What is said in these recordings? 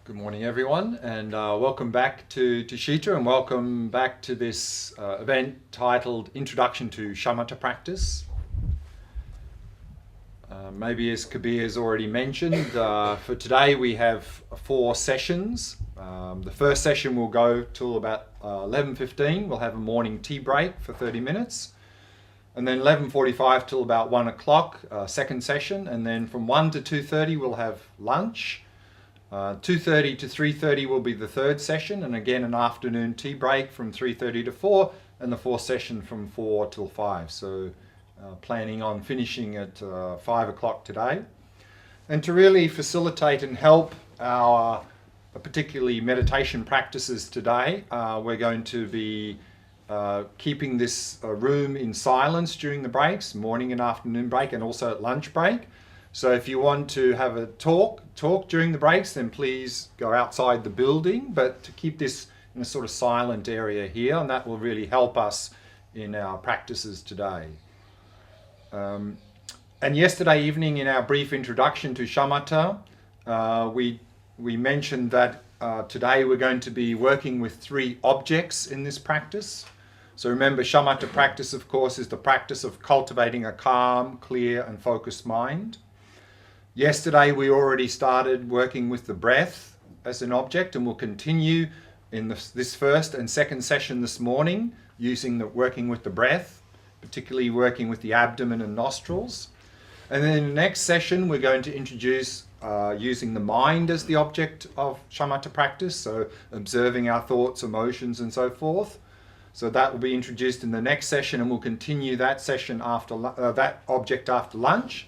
Good morning, everyone, and welcome back to Tushita, and welcome back to this event titled Introduction to Shamatha Practice. Maybe as Kabir has already mentioned, for today we have 4 sessions. The first session will go till about 11:15. We'll have a morning tea break for 30 minutes. And then 11:45 till about 1 o'clock, second session. And then from 1 to 2:30 we'll have lunch. 2:30 to 3:30 will be the third session, and again an afternoon tea break from 3:30 to 4, and the fourth session from 4 till 5. So planning on finishing at 5 o'clock today. And to really facilitate and help our particularly meditation practices today, we're going to be keeping this room in silence during the breaks, morning and afternoon break, and also at lunch break. So if you want to have a talk during the breaks, then please go outside the building, but to keep this in a sort of silent area here, and that will really help us in our practices today. And yesterday evening in our brief introduction to Shamatha, we mentioned that today we're going to be working with 3 objects in this practice. So remember, Shamatha practice, of course, is the practice of cultivating a calm, clear and focused mind. Yesterday we already started working with the breath as an object, and we'll continue in this first and second session this morning working with the breath, particularly working with the abdomen and nostrils. And then in the next session we're going to introduce using the mind as the object of Shamatha practice, so observing our thoughts, emotions and so forth. So that will be introduced in the next session, and we'll continue that session after that object after lunch.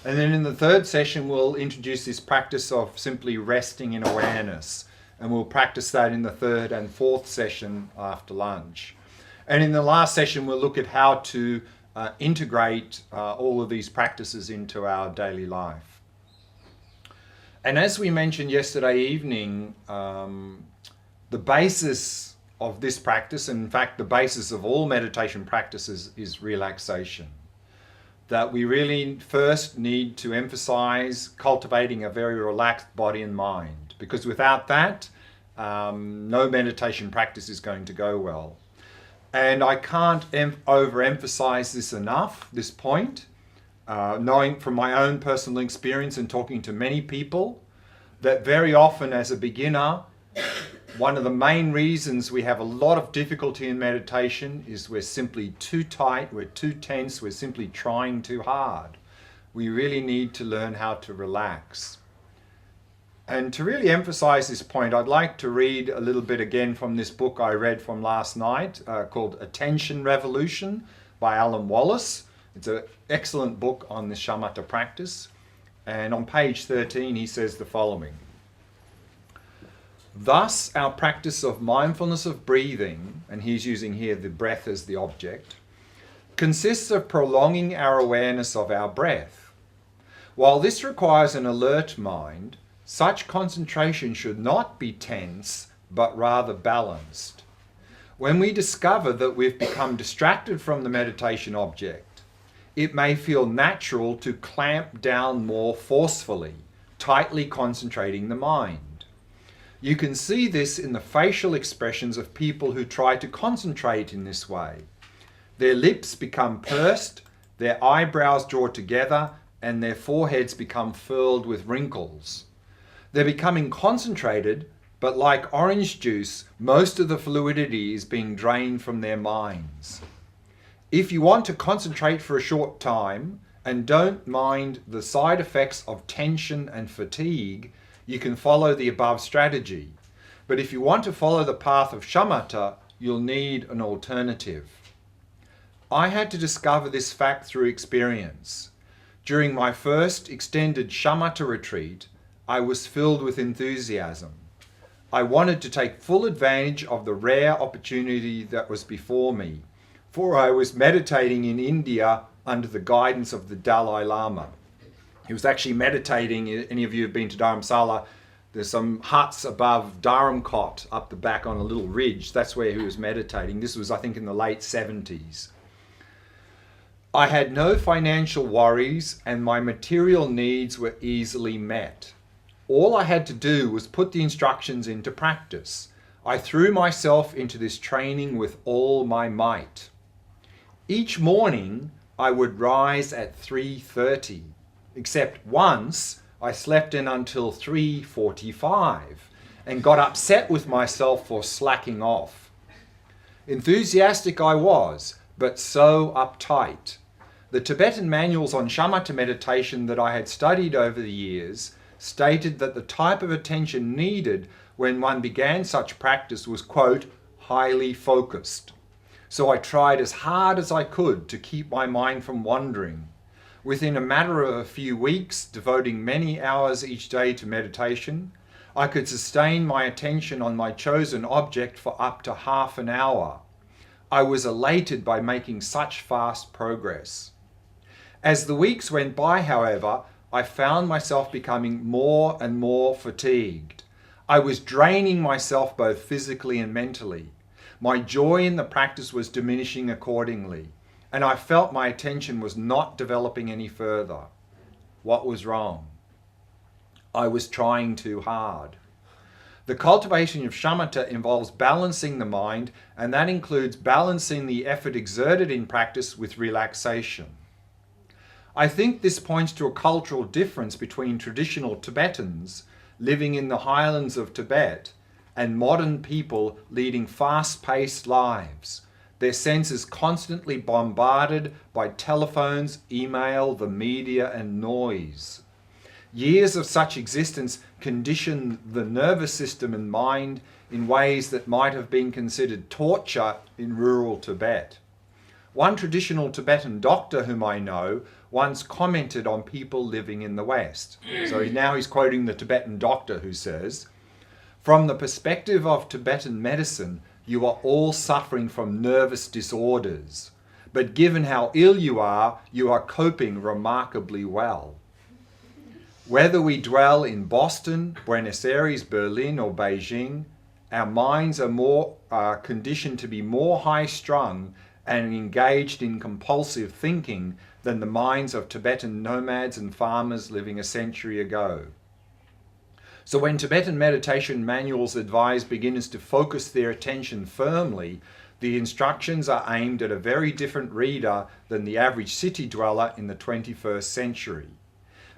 And then in the third session, we'll introduce this practice of simply resting in awareness. And we'll practice that in the third and fourth session after lunch. And in the last session, we'll look at how to integrate all of these practices into our daily life. And as we mentioned yesterday evening, the basis of this practice, and in fact the basis of all meditation practices, is relaxation. That we really first need to emphasize cultivating a very relaxed body and mind, because without that, no meditation practice is going to go well. And I can't overemphasize this enough, this point, knowing from my own personal experience and talking to many people, that very often as a beginner, one of the main reasons we have a lot of difficulty in meditation is we're simply too tight, we're too tense, we're simply trying too hard. We really need to learn how to relax. And to really emphasize this point, I'd like to read a little bit again from this book I read from last night called Attention Revolution by Alan Wallace. It's an excellent book on the Shamatha practice. And on page 13 he says the following. Thus, our practice of mindfulness of breathing, and he's using here the breath as the object, consists of prolonging our awareness of our breath. While this requires an alert mind, such concentration should not be tense, but rather balanced. When we discover that we've become distracted from the meditation object, it may feel natural to clamp down more forcefully, tightly concentrating the mind. You can see this in the facial expressions of people who try to concentrate in this way. Their lips become pursed, their eyebrows draw together, and their foreheads become furled with wrinkles. They're becoming concentrated, but like orange juice, most of the fluidity is being drained from their minds. If you want to concentrate for a short time and don't mind the side effects of tension and fatigue, you can follow the above strategy. But if you want to follow the path of Shamatha, you'll need an alternative. I had to discover this fact through experience. During my first extended Shamatha retreat, I was filled with enthusiasm. I wanted to take full advantage of the rare opportunity that was before me, for I was meditating in India under the guidance of the Dalai Lama. He was actually meditating. Any of you have been to Dharamsala, there's some huts above Dharamkot up the back on a little ridge. That's where he was meditating. This was, I think, in the late 70s. I had no financial worries and my material needs were easily met. All I had to do was put the instructions into practice. I threw myself into this training with all my might. Each morning I would rise at 3:30, except once I slept in until 3:45 and got upset with myself for slacking off. Enthusiastic I was, but so uptight. The Tibetan manuals on Shamatha meditation that I had studied over the years stated that the type of attention needed when one began such practice was, quote, highly focused. So I tried as hard as I could to keep my mind from wandering. Within a matter of a few weeks, devoting many hours each day to meditation, I could sustain my attention on my chosen object for up to half an hour. I was elated by making such fast progress. As the weeks went by, however, I found myself becoming more and more fatigued. I was draining myself both physically and mentally. My joy in the practice was diminishing accordingly, and I felt my attention was not developing any further. What was wrong? I was trying too hard. The cultivation of shamatha involves balancing the mind, and that includes balancing the effort exerted in practice with relaxation. I think this points to a cultural difference between traditional Tibetans living in the highlands of Tibet and modern people leading fast-paced lives, their senses constantly bombarded by telephones, email, the media, and noise. Years of such existence condition the nervous system and mind in ways that might have been considered torture in rural Tibet. One traditional Tibetan doctor whom I know once commented on people living in the West. So now he's quoting the Tibetan doctor who says, "From the perspective of Tibetan medicine, you are all suffering from nervous disorders. But given how ill you are coping remarkably well." Whether we dwell in Boston, Buenos Aires, Berlin, or Beijing, our minds are conditioned to be more high-strung and engaged in compulsive thinking than the minds of Tibetan nomads and farmers living a century ago. So when Tibetan meditation manuals advise beginners to focus their attention firmly, the instructions are aimed at a very different reader than the average city dweller in the 21st century.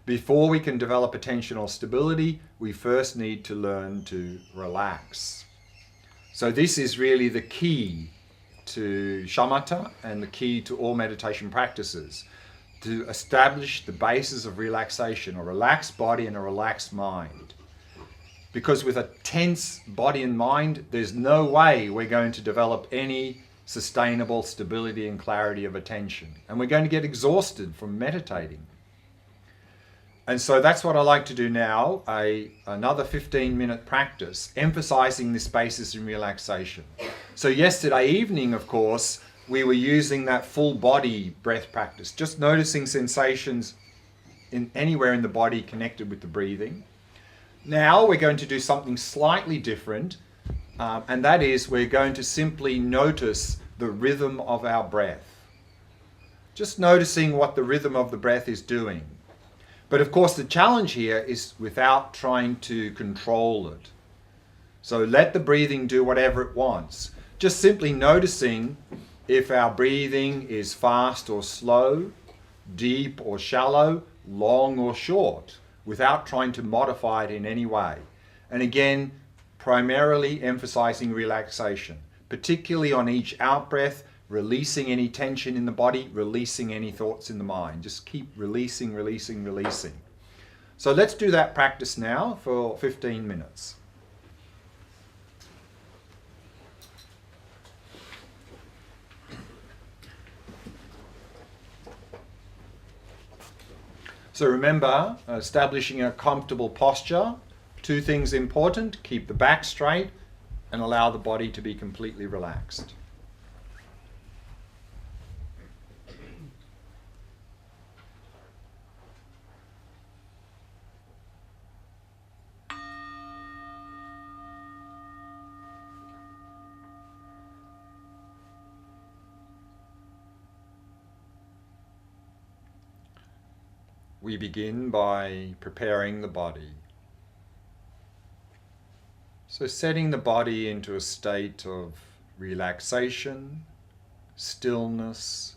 Before we can develop attentional stability, we first need to learn to relax. So this is really the key to shamatha and the key to all meditation practices, to establish the basis of relaxation, a relaxed body and a relaxed mind. Because with a tense body and mind, there's no way we're going to develop any sustainable stability and clarity of attention. And we're going to get exhausted from meditating. And so that's what I like to do now, another 15-minute practice, emphasizing this basis in relaxation. So yesterday evening, of course, we were using that full body breath practice, just noticing sensations anywhere in the body connected with the breathing. Now we're going to do something slightly different, and that is we're going to simply notice the rhythm of our breath. Just noticing what the rhythm of the breath is doing. But of course the challenge here is without trying to control it. So let the breathing do whatever it wants. Just simply noticing if our breathing is fast or slow, deep or shallow, long or short, without trying to modify it in any way. And again, primarily emphasizing relaxation, particularly on each out-breath, releasing any tension in the body, releasing any thoughts in the mind. Just keep releasing, releasing, releasing. So let's do that practice now for 15 minutes. So remember, establishing a comfortable posture. Two things important: keep the back straight and allow the body to be completely relaxed. We begin by preparing the body. So setting the body into a state of relaxation, stillness,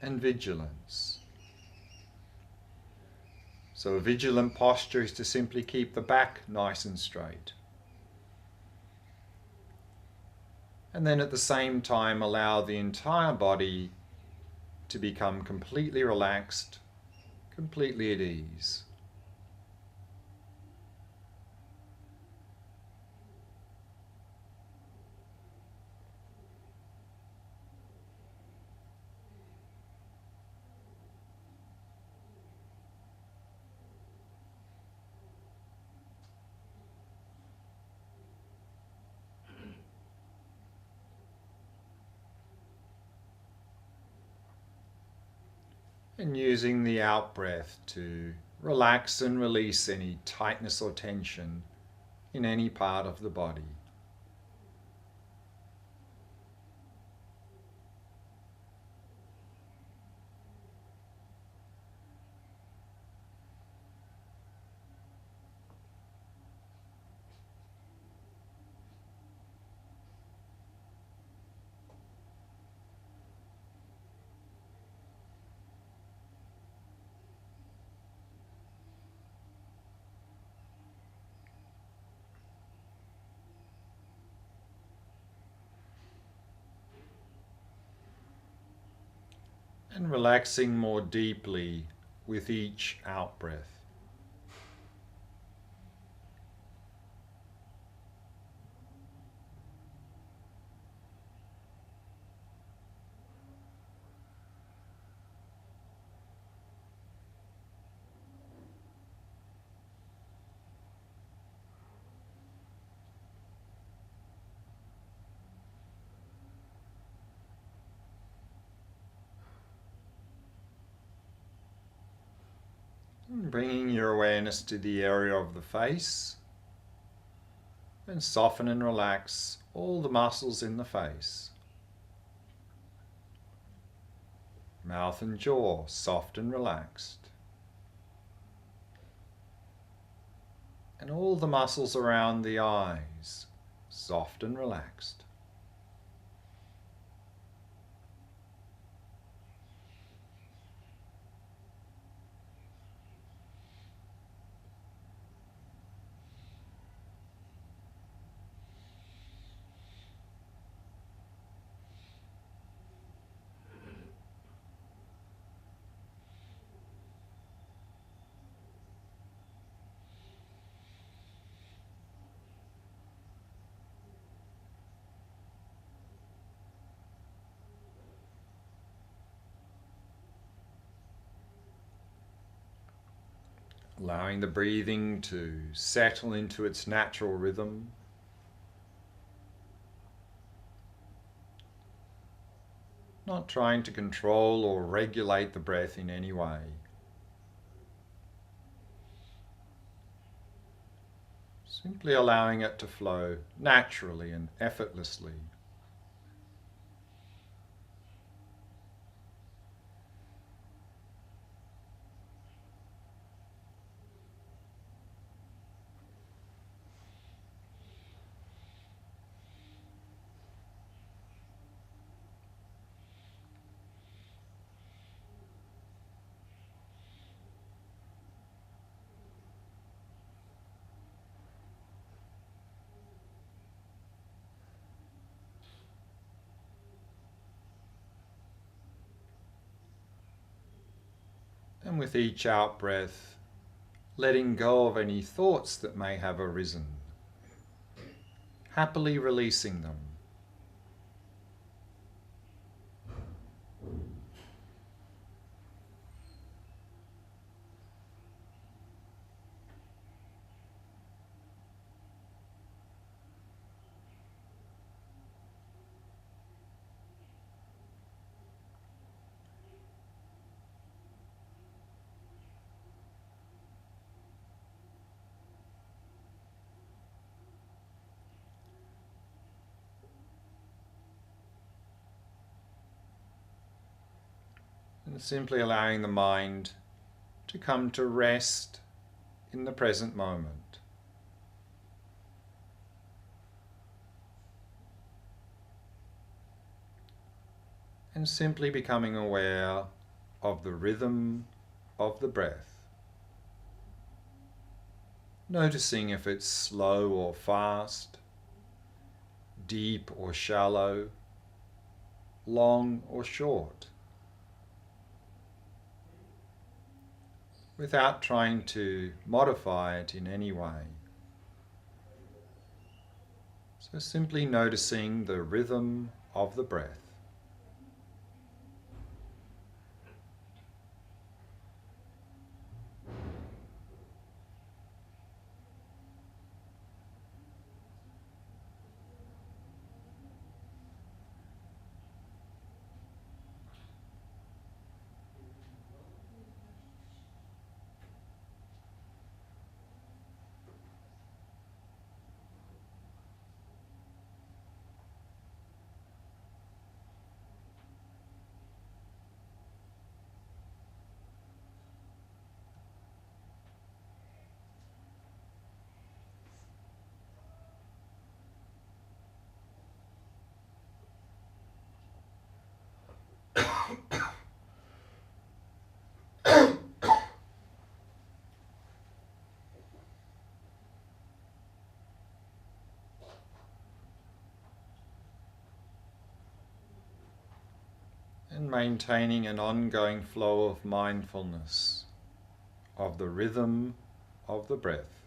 and vigilance. So a vigilant posture is to simply keep the back nice and straight. And then at the same time allow the entire body to become completely relaxed, completely at ease. And using the out-breath to relax and release any tightness or tension in any part of the body. And relaxing more deeply with each out-breath. And bringing your awareness to the area of the face, and soften and relax all the muscles in the face. Mouth and jaw soft and relaxed. And all the muscles around the eyes soft and relaxed. Allowing the breathing to settle into its natural rhythm. Not trying to control or regulate the breath in any way. Simply allowing it to flow naturally and effortlessly. And with each out-breath, letting go of any thoughts that may have arisen, happily releasing them. And simply allowing the mind to come to rest in the present moment. and simply becoming aware of the rhythm of the breath. Noticing if it's slow or fast, deep or shallow, long or short, without trying to modify it in any way. So simply noticing the rhythm of the breath. And maintaining an ongoing flow of mindfulness of the rhythm of the breath.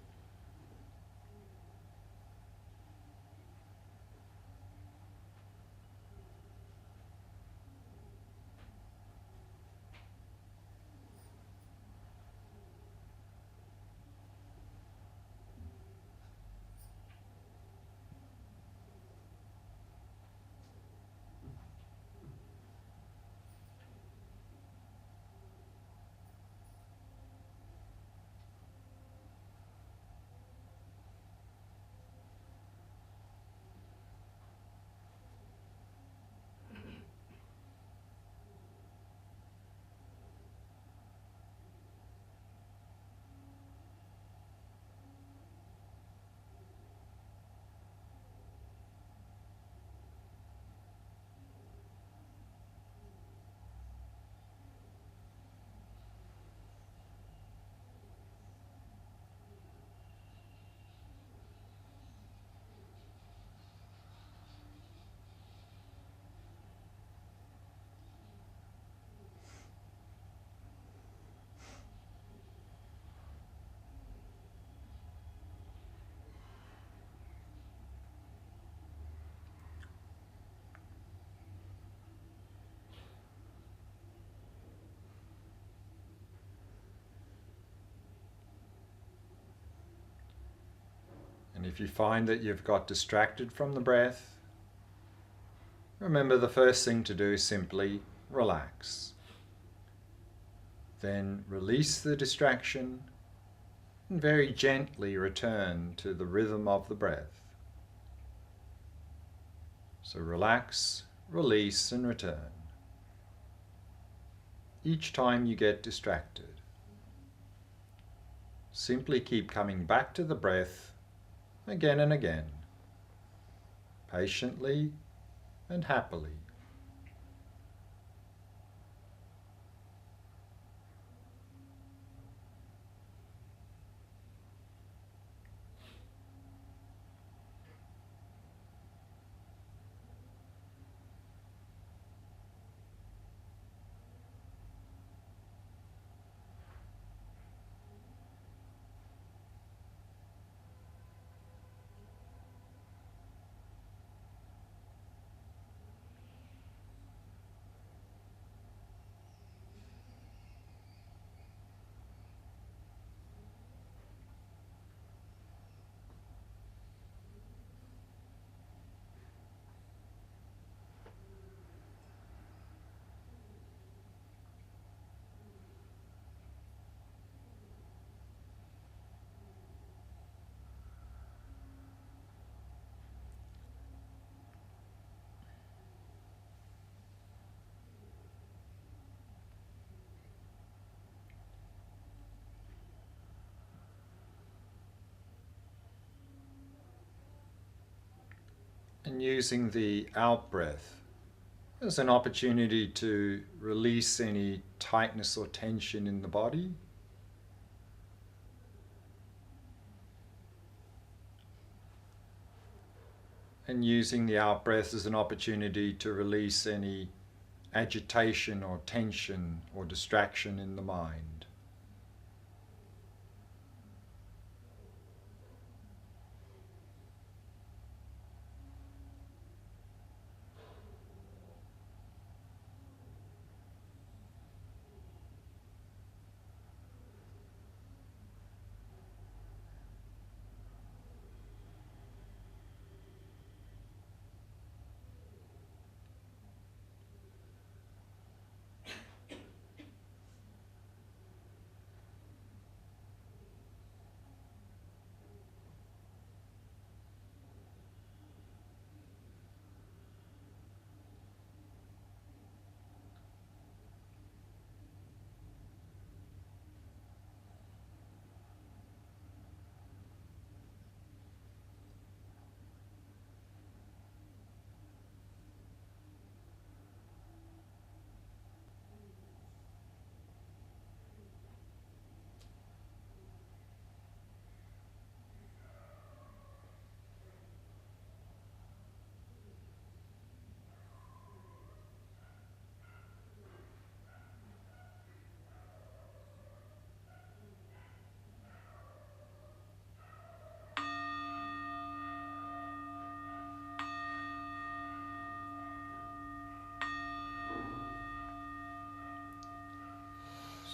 And if you find that you've got distracted from the breath, remember the first thing to do is simply relax. Then release the distraction and very gently return to the rhythm of the breath. So relax, release and return. Each time you get distracted, simply keep coming back to the breath again and again, patiently and happily. And using the out breath There's an opportunity to release any tightness or tension in the body. And using the out breath as an opportunity to release any agitation or tension or distraction in the mind.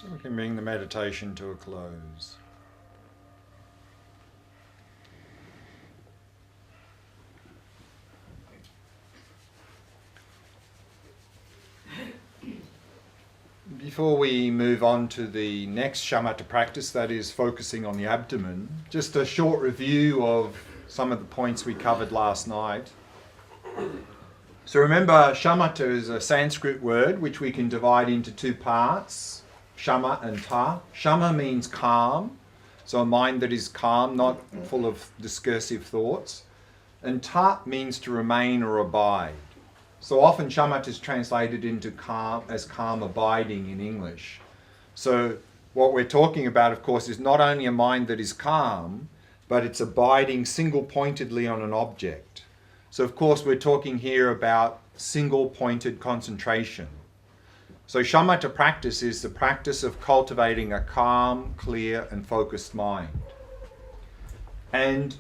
So we can bring the meditation to a close. Before we move on to the next shamatha practice, that is focusing on the abdomen, just a short review of some of the points we covered last night. So remember, shamatha is a Sanskrit word which we can divide into two parts, shama and ta. Shama means calm, so a mind that is calm, not full of discursive thoughts. And ta means to remain or abide. So often shamatha is translated into calm as calm abiding in English. So what we're talking about, of course, is not only a mind that is calm, but it's abiding single-pointedly on an object. So of course we're talking here about single-pointed concentration. So shamatha practice is the practice of cultivating a calm, clear and focused mind. And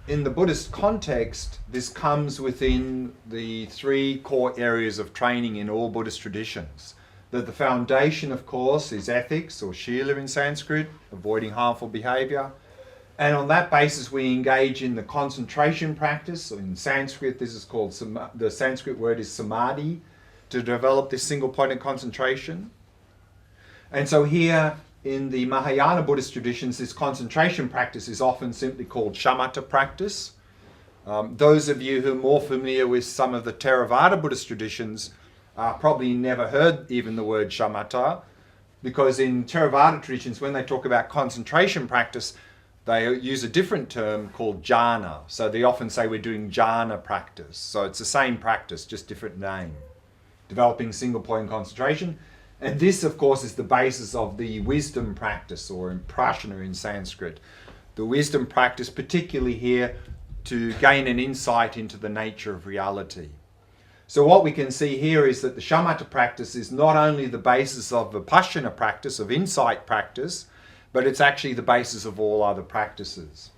in the Buddhist context, this comes within the three core areas of training in all Buddhist traditions. That the foundation, of course, is ethics, or shila in Sanskrit, avoiding harmful behavior. And on that basis, we engage in the concentration practice. So in Sanskrit, this is called, the Sanskrit word is samadhi, to develop this single-pointed concentration. And so here, in the Mahayana Buddhist traditions, this concentration practice is often simply called shamatha practice. Those of you who are more familiar with some of the Theravada Buddhist traditions probably never heard even the word shamatha, because in Theravada traditions, when they talk about concentration practice, they use a different term called jhana. So they often say we're doing jhana practice. So it's the same practice, just different name. Developing single-point concentration. And this, of course, is the basis of the wisdom practice, or prajna in Sanskrit. The wisdom practice, particularly here, to gain an insight into the nature of reality. So what we can see here is that the shamatha practice is not only the basis of vipassana practice, of insight practice, but it's actually the basis of all other practices.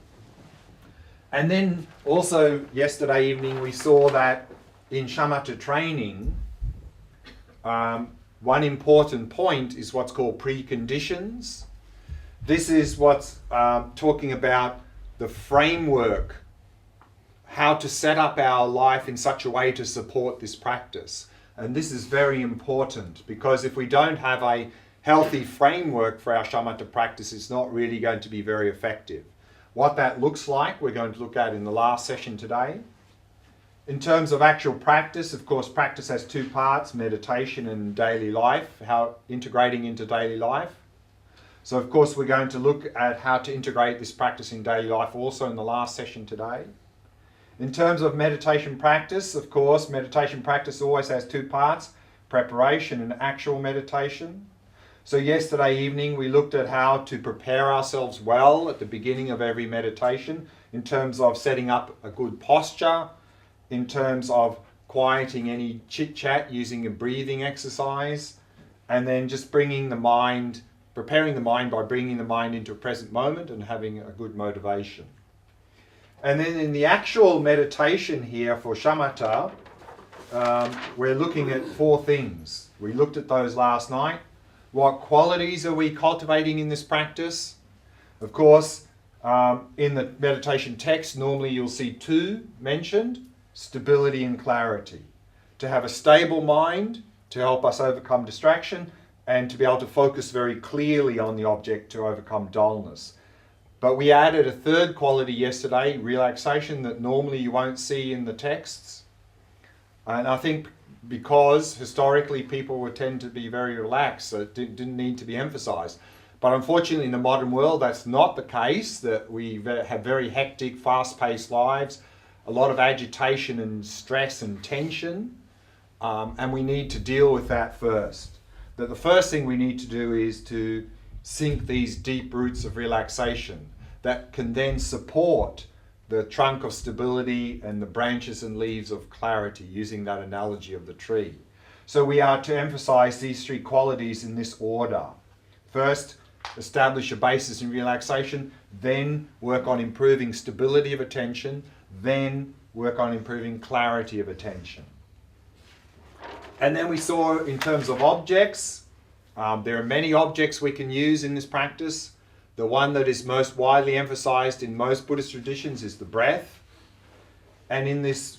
And then also yesterday evening we saw that in shamatha training, one important point is what's called preconditions. This is what's talking about the framework, how to set up our life in such a way to support this practice. And this is very important, because if we don't have a healthy framework for our shamatha practice, it's not really going to be very effective. What that looks like, we're going to look at in the last session today. In terms of actual practice, of course, practice has two parts, meditation and daily life, how integrating into daily life. So, of course, we're going to look at how to integrate this practice in daily life also in the last session today. In terms of meditation practice, of course, meditation practice always has two parts, preparation and actual meditation. So yesterday evening we looked at how to prepare ourselves well at the beginning of every meditation in terms of setting up a good posture, in terms of quieting any chit-chat using a breathing exercise, and then just preparing the mind by bringing the mind into a present moment and having a good motivation. And then in the actual meditation here for Shamatha, we're looking at four things. We looked at those last night. What qualities are we cultivating in this practice? Of course, in the meditation text, normally you'll see two mentioned, stability and clarity. To have a stable mind, to help us overcome distraction, and to be able to focus very clearly on the object to overcome dullness. But we added a third quality yesterday, relaxation, that normally you won't see in the texts. And I think because historically people would tend to be very relaxed, so it didn't need to be emphasized. But unfortunately in the modern world that's not the case, that we have very hectic, fast-paced lives, a lot of agitation and stress and tension, and we need to deal with that first. That the first thing we need to do is to sink these deep roots of relaxation that can then support the trunk of stability and the branches and leaves of clarity, using that analogy of the tree. So we are to emphasize these three qualities in this order. First, establish a basis in relaxation, then work on improving stability of attention, then work on improving clarity of attention. And then we saw in terms of objects, there are many objects we can use in this practice. The one that is most widely emphasized in most Buddhist traditions is the breath. And in this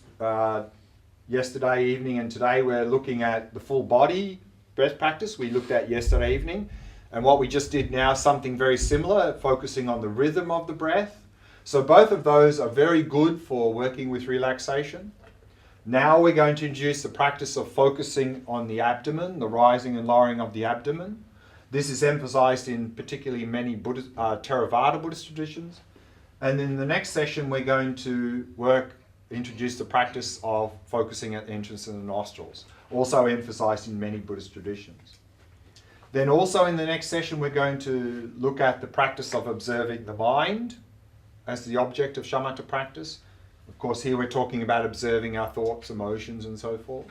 yesterday evening and today we're looking at the full body breath practice we looked at yesterday evening. And what we just did now, something very similar, focusing on the rhythm of the breath. So both of those are very good for working with relaxation. Now we're going to introduce the practice of focusing on the abdomen, the rising and lowering of the abdomen. This is emphasized in particularly many Theravada Buddhist traditions. And in the next session we're going to introduce the practice of focusing at the entrance of the nostrils, also emphasized in many Buddhist traditions. Then also in the next session we're going to look at the practice of observing the mind as the object of Shamatha practice. Of course, here we're talking about observing our thoughts, emotions, and so forth.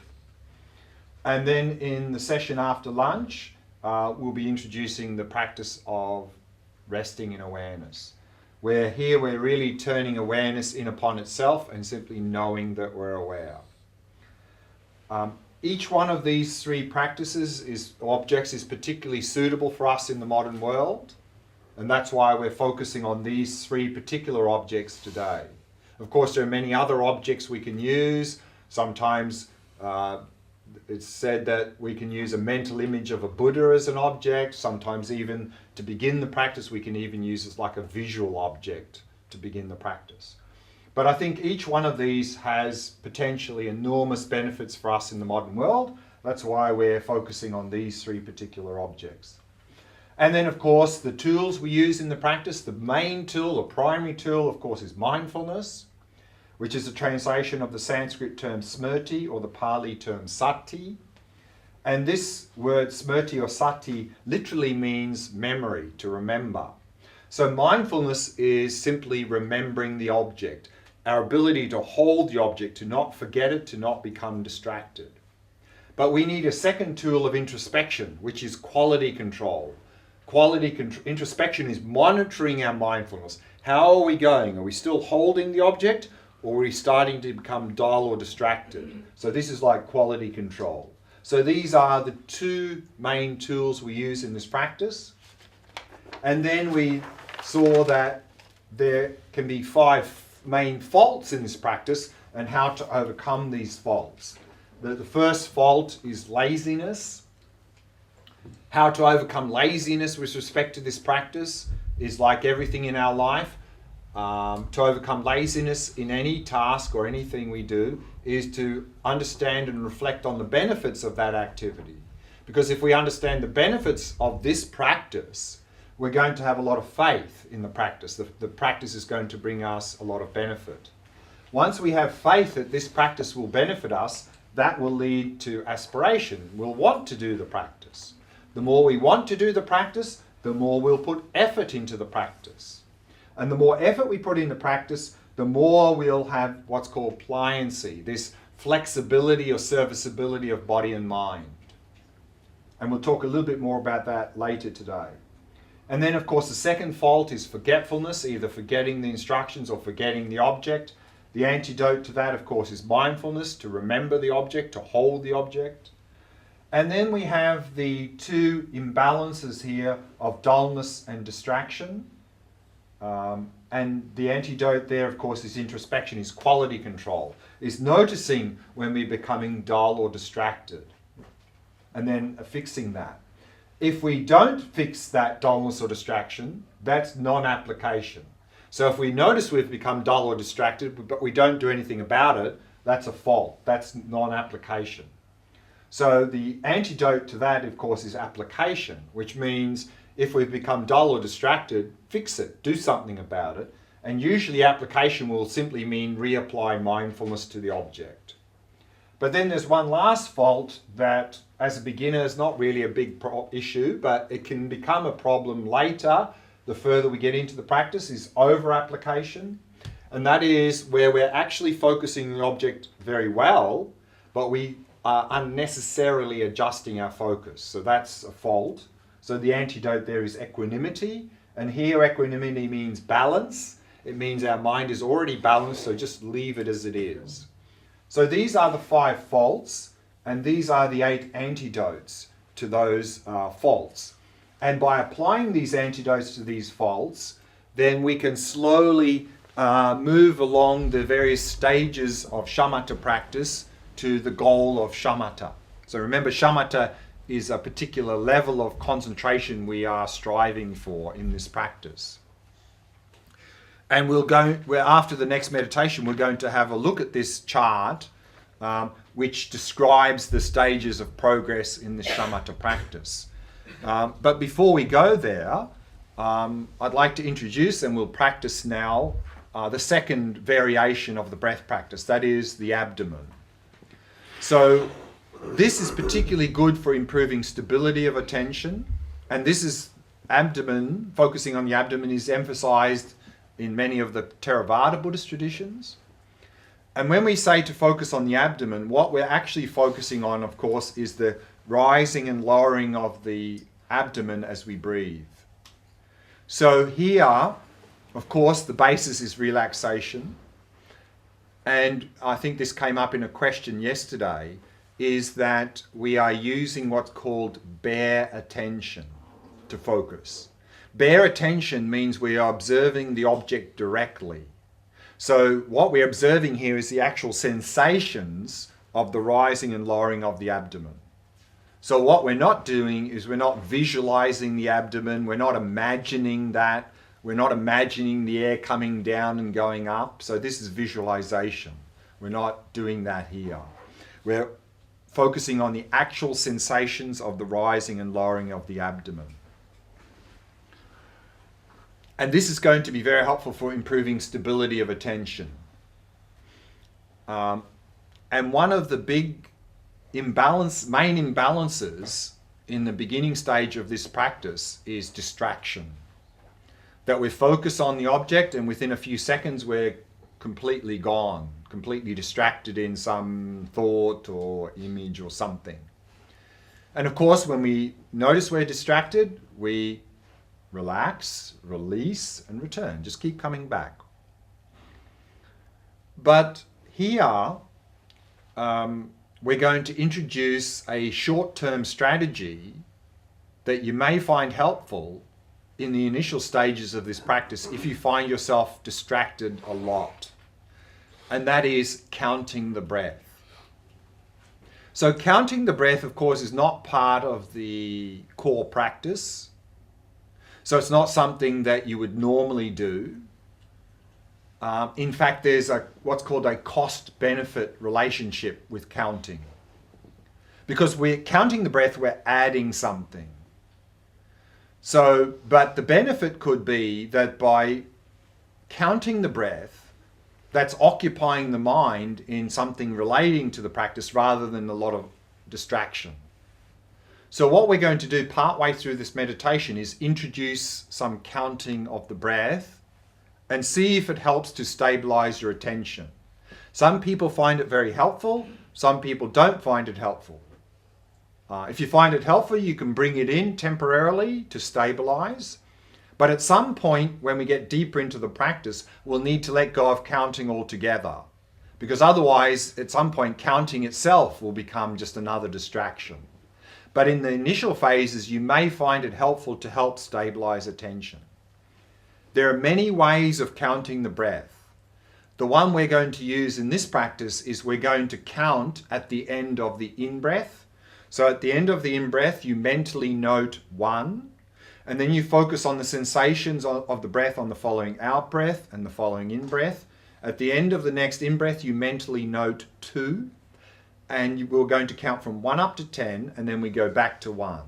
And then in the session after lunch, we'll be introducing the practice of resting in awareness, where here we're really turning awareness in upon itself and simply knowing that we're aware. Each one of these three practices objects is particularly suitable for us in the modern world, and that's why we're focusing on these three particular objects today. Of course, there are many other objects we can use. Sometimes it's said that we can use a mental image of a Buddha as an object. Sometimes even to begin the practice, we can even use it like a visual object to begin the practice. But I think each one of these has potentially enormous benefits for us in the modern world. That's why we're focusing on these three particular objects. And then, of course, the tools we use in the practice, the main tool, the primary tool, of course, is mindfulness, which is a translation of the Sanskrit term smrti or the Pali term sati. And this word smrti or sati literally means memory, to remember. So mindfulness is simply remembering the object, our ability to hold the object, to not forget it, to not become distracted. But we need a second tool of introspection, which is quality control. Introspection is monitoring our mindfulness. How are we going? Are we still holding the object, or are we starting to become dull or distracted? So this is like quality control. So these are the two main tools we use in this practice. And then we saw that there can be 5 main faults in this practice and how to overcome these faults. The first fault is laziness. How to overcome laziness with respect to this practice is like everything in our life. To overcome laziness in any task or anything we do is to understand and reflect on the benefits of that activity. Because if we understand the benefits of this practice, we're going to have a lot of faith in the practice. The practice is going to bring us a lot of benefit. Once we have faith that this practice will benefit us, that will lead to aspiration. We'll want to do the practice. The more we want to do the practice, the more we'll put effort into the practice. And the more effort we put into practice, the more we'll have what's called pliancy, this flexibility or serviceability of body and mind. And we'll talk a little bit more about that later today. And then, of course, the second fault is forgetfulness, either forgetting the instructions or forgetting the object. The antidote to that, of course, is mindfulness, to remember the object, to hold the object. And then we have the two imbalances here of dullness and distraction. And the antidote there, of course, is introspection, is quality control, is noticing when we're becoming dull or distracted, and then fixing that. If we don't fix that dullness or distraction, that's non-application. So if we notice we've become dull or distracted, but we don't do anything about it, that's a fault. That's non-application. So the antidote to that, of course, is application, which means if we've become dull or distracted, fix it, do something about it. And usually application will simply mean reapply mindfulness to the object. But then there's one last fault that, as a beginner, is not really a big issue, but it can become a problem later, the further we get into the practice, is over-application. And that is where we're actually focusing the object very well, but we are unnecessarily adjusting our focus. So that's a fault. So the antidote there is equanimity. And here equanimity means balance. It means our mind is already balanced, so just leave it as it is. So these are the 5 faults, and these are the 8 antidotes to those faults. And by applying these antidotes to these faults, then we can slowly move along the various stages of shamatha practice to the goal of shamatha. So remember, shamatha is a particular level of concentration we are striving for in this practice. And after the next meditation, we're going to have a look at this chart, which describes the stages of progress in the shamatha practice. But before we go there, I'd like to introduce, and we'll practice now, the second variation of the breath practice, that is the abdomen. So this is particularly good for improving stability of attention, and this is abdomen, focusing on the abdomen is emphasized in many of the Theravada Buddhist traditions. And when we say to focus on the abdomen, what we're actually focusing on, of course, is the rising and lowering of the abdomen as we breathe. So here, of course, the basis is relaxation. And I think this came up in a question yesterday, is that we are using what's called bare attention to focus. Bare attention means we are observing the object directly. So what we're observing here is the actual sensations of the rising and lowering of the abdomen. So what we're not doing is we're not visualizing the abdomen, we're not imagining that, we're not imagining the air coming down and going up. So this is visualization. We're not doing that here. We're focusing on the actual sensations of the rising and lowering of the abdomen. And this is going to be very helpful for improving stability of attention. And one of the main imbalances in the beginning stage of this practice is distraction. That we focus on the object and within a few seconds we're completely gone, completely distracted in some thought or image or something. And of course, when we notice we're distracted, we relax, release, and return. Just keep coming back. But here, we're going to introduce a short-term strategy that you may find helpful in the initial stages of this practice if you find yourself distracted a lot. And that is counting the breath. So counting the breath, of course, is not part of the core practice. So it's not something that you would normally do. In fact, there's what's called a cost-benefit relationship with counting. Because we're counting the breath, we're adding something. So, but the benefit could be that by counting the breath, that's occupying the mind in something relating to the practice rather than a lot of distraction. So what we're going to do partway through this meditation is introduce some counting of the breath and see if it helps to stabilize your attention. Some people find it very helpful, some people don't find it helpful. If you find it helpful, you can bring it in temporarily to stabilize. But at some point, when we get deeper into the practice, we'll need to let go of counting altogether. Because otherwise, at some point, counting itself will become just another distraction. But in the initial phases, you may find it helpful to help stabilize attention. There are many ways of counting the breath. The one we're going to use in this practice is we're going to count at the end of the in-breath. So at the end of the in-breath, you mentally note 1, and then you focus on the sensations of the breath on the following out-breath and the following in-breath. At the end of the next in-breath, you mentally note 2, and we're going to count from 1 up to 10, and then we go back to 1.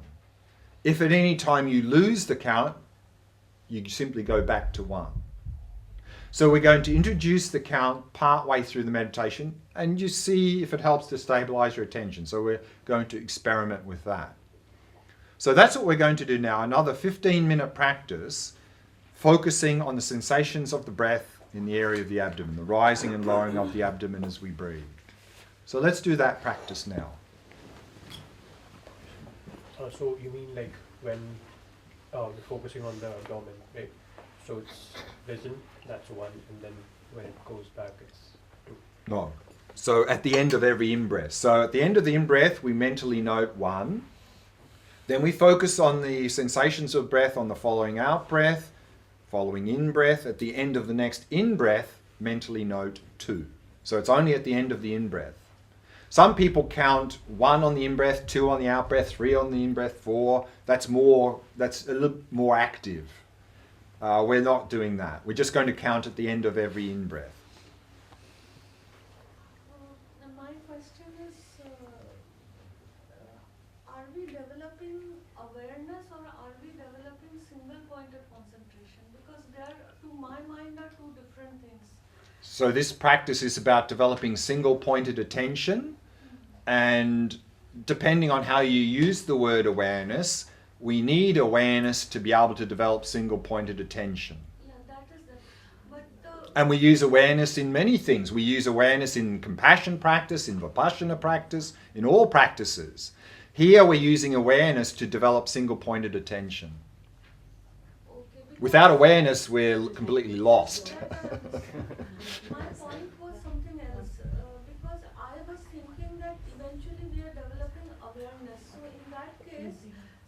If at any time you lose the count, you simply go back to 1. So we're going to introduce the count partway through the meditation, and you see if it helps to stabilize your attention. So we're going to experiment with that. So that's what we're going to do now, another 15-minute practice focusing on the sensations of the breath in the area of the abdomen, the rising and lowering of the abdomen as we breathe. So let's do that practice now. So you mean like when we're focusing on the abdomen, right? So it's vision, that's 1, and then when it goes back, it's 2. No. So at the end of every in-breath. So at the end of the in-breath, we mentally note 1. Then we focus on the sensations of breath on the following out-breath, following in-breath. At the end of the next in-breath, mentally note 2. So it's only at the end of the in-breath. Some people count 1 on the in-breath, 2 on the out-breath, 3 on the in-breath, 4. That's a little more active. We're not doing that. We're just going to count at the end of every in-breath. My question is, are we developing awareness or are we developing single-pointed concentration? Because they are, to my mind, are two different things. So this practice is about developing single-pointed attention, and depending on how you use the word awareness, we need awareness to be able to develop single-pointed attention. Yeah, that is that. But And we use awareness in many things. We use awareness in compassion practice, in vipassana practice, in all practices. Here we're using awareness to develop single-pointed attention. Without awareness, we're completely lost. my point was something else, because I was thinking that eventually we are developing awareness. So in that case,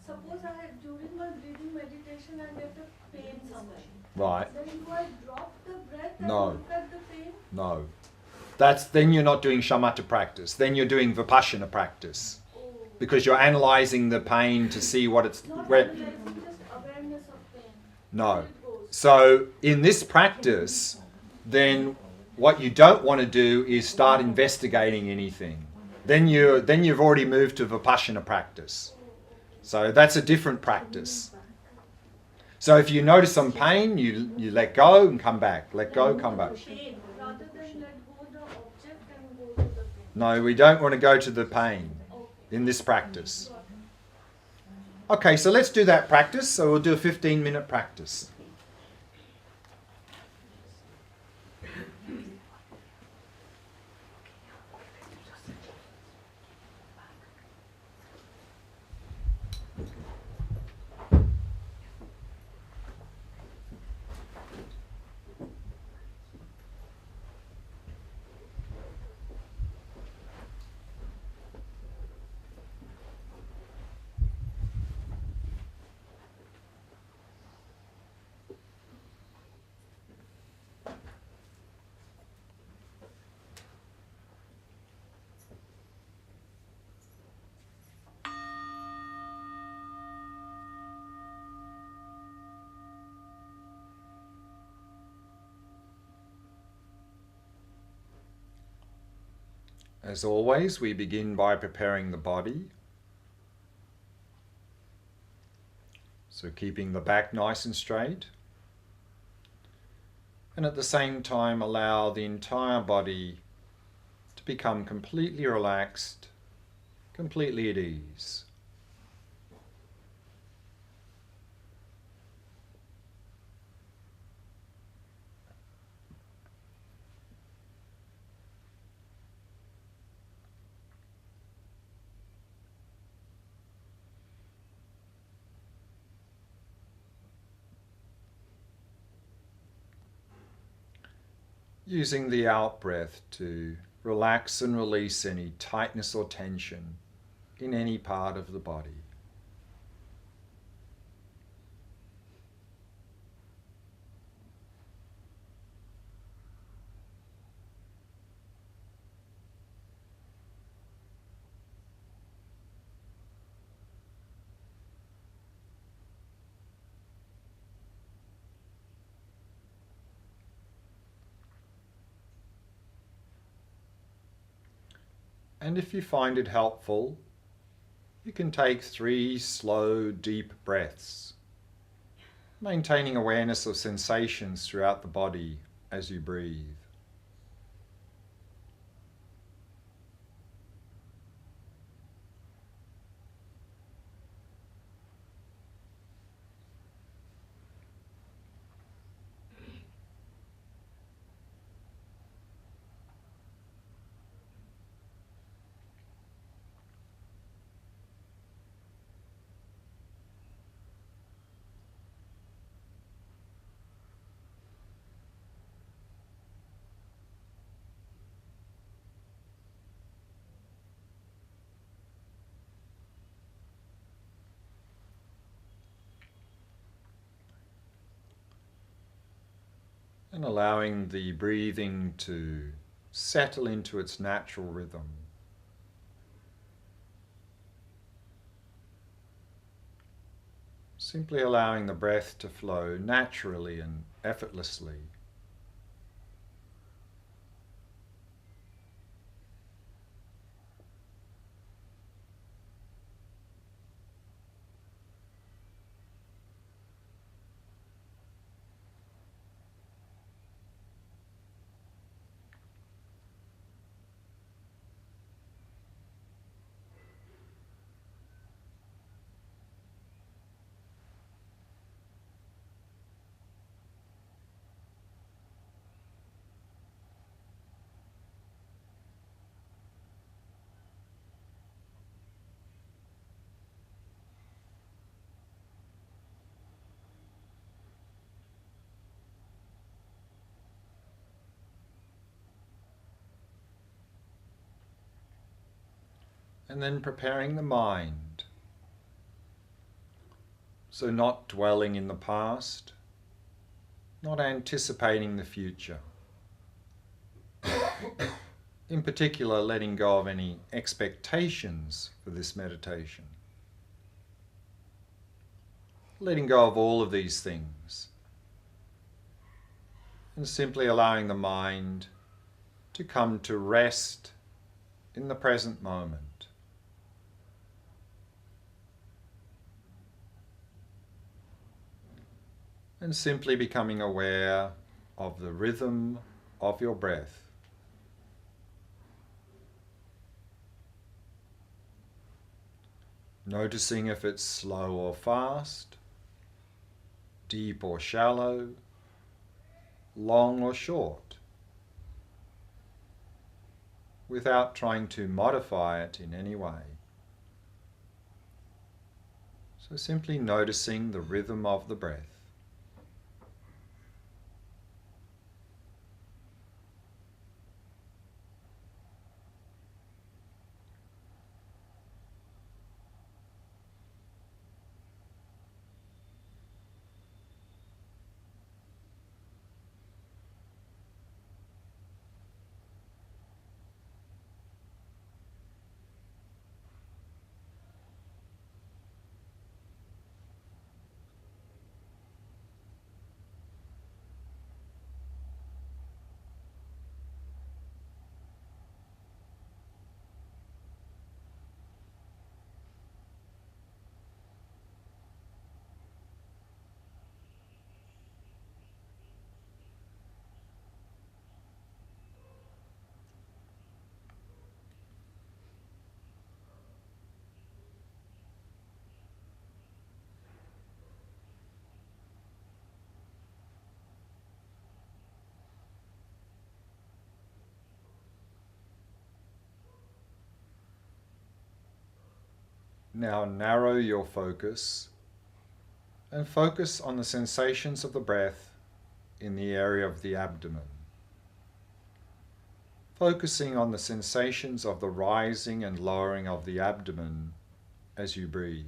suppose during my breathing meditation I get a pain somewhere. Right. Then do I drop the breath and No. look at the pain? No. Then you're not doing shamatha practice. Then you're doing vipassana practice. Because you're analyzing the pain to see what it's... Not where. analyzing, just awareness of pain. No. Where it goes. So in this practice, then what you don't want to do is start investigating anything. Then you've already moved to vipassana practice. So that's a different practice. So if you notice some pain, you let go and come back. Let go, come back. Pain, rather than let go the object and go to the pain. No, we don't want to go to the pain in this practice. Okay, so let's do that practice. So we'll do a 15-minute practice. As always, we begin by preparing the body. So keeping the back nice and straight. And at the same time allow the entire body to become completely relaxed, completely at ease. Using the out-breath to relax and release any tightness or tension in any part of the body. And if you find it helpful, you can take 3 slow, deep breaths, maintaining awareness of sensations throughout the body as you breathe. And allowing the breathing to settle into its natural rhythm. Simply allowing the breath to flow naturally and effortlessly. And then preparing the mind. So not dwelling in the past, not anticipating the future. In particular, letting go of any expectations for this meditation. Letting go of all of these things. And simply allowing the mind to come to rest in the present moment. And simply becoming aware of the rhythm of your breath. Noticing if it's slow or fast, deep or shallow, long or short, without trying to modify it in any way. So simply noticing the rhythm of the breath. now narrow your focus and focus on the sensations of the breath in the area of the abdomen. Focusing on the sensations of the rising and lowering of the abdomen as you breathe.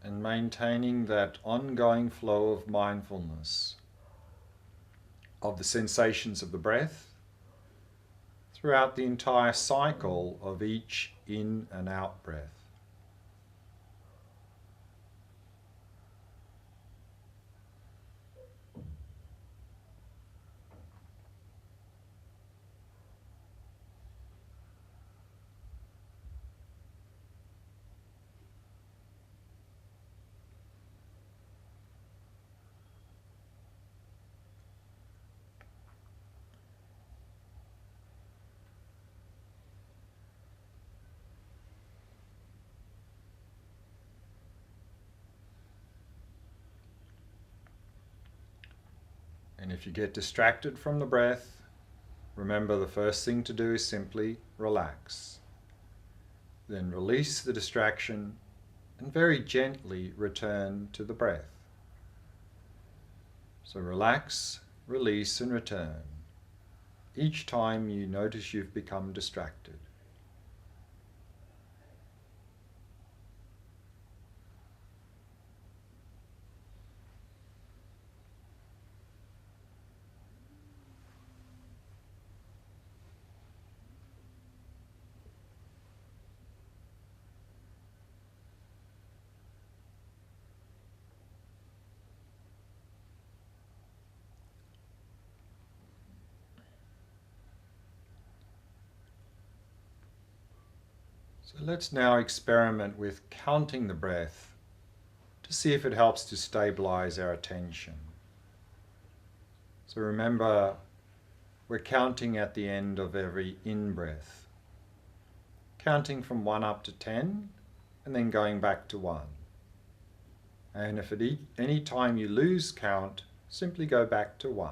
And maintaining that ongoing flow of mindfulness of the sensations of the breath throughout the entire cycle of each in and out breath. And if you get distracted from the breath, remember the first thing to do is simply relax. Then release the distraction and very gently return to the breath. So relax, release and return each time you notice you've become distracted. So let's now experiment with counting the breath to see if it helps to stabilize our attention. So remember, we're counting at the end of every in-breath, counting from 1 up to 10 and then going back to 1. And if at any time you lose count, simply go back to 1.